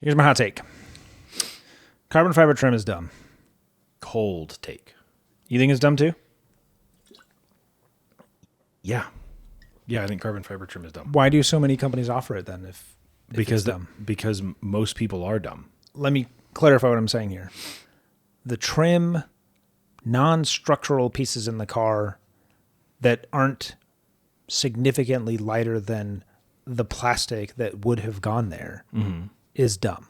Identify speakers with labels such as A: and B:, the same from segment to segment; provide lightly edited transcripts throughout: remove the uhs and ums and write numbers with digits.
A: Here's my hot take. Carbon fiber trim is dumb.
B: Cold take.
A: You think it's dumb too?
B: Yeah. Yeah, I think carbon fiber trim is dumb.
A: Why do so many companies offer it then if
B: Because
A: it's dumb?
B: because most people are dumb.
A: Let me clarify what I'm saying here. The trim, non-structural pieces in the car that aren't significantly lighter than the plastic that would have gone there is dumb.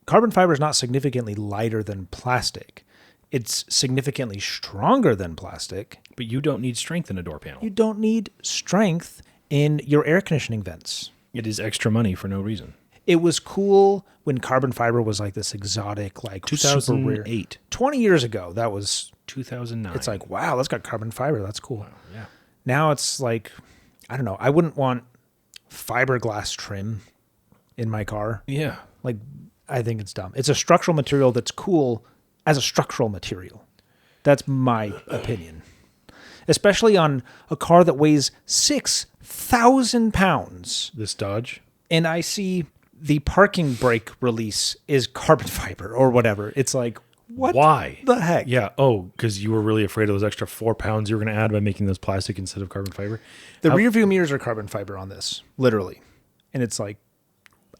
A: Carbon fiber is not significantly lighter than plastic. It's significantly stronger than plastic.
B: But you don't need strength in a door panel.
A: You don't need strength in your air conditioning vents.
B: It is extra money for no reason.
A: It was cool when carbon fiber was like this exotic, like super rare.
B: 2008.
A: 20 years ago, that was,
B: 2009.
A: it's like, wow, that's got carbon fiber. That's cool.
B: yeah.
A: Now it's like, I don't know. I wouldn't want fiberglass trim in my car.
B: Yeah.
A: Like, I think it's dumb. It's a structural material that's cool as a structural material. That's my opinion. Especially on a car that weighs 6,000 pounds.
B: This Dodge.
A: And I see the parking brake release is carbon fiber or whatever. It's like, what
B: Why?
A: the heck?
B: Yeah. Oh, because you were really afraid of those extra 4 pounds you were going to add by making those plastic instead of carbon fiber.
A: The rear view mirrors are carbon fiber on this, literally. And it's like,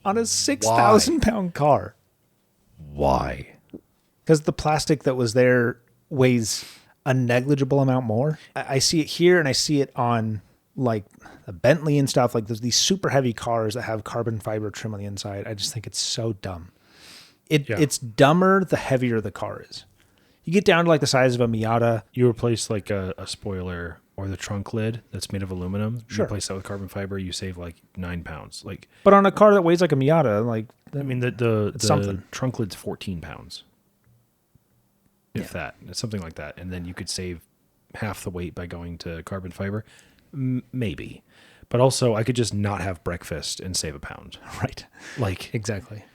A: on a 6,000 pound car.
B: Why?
A: Because the plastic that was there weighs a negligible amount more. I see it here and I see it on like a Bentley and stuff. Like there's these super heavy cars that have carbon fiber trim on the inside. I just think it's so dumb. It's dumber the heavier the car is. You get down to like the size of a Miata.
B: You replace like a spoiler or the trunk lid that's made of aluminum. You
A: Sure.
B: replace that with carbon fiber, you save like 9 pounds. Like,
A: But on a car that weighs like a Miata, like
B: I mean, the
A: something.
B: trunk lid's 14 pounds. If that, it's something like that. And then you could save half the weight by going to carbon fiber. Maybe. But also, I could just not have breakfast and save a pound.
A: right.
B: Like,
A: Exactly.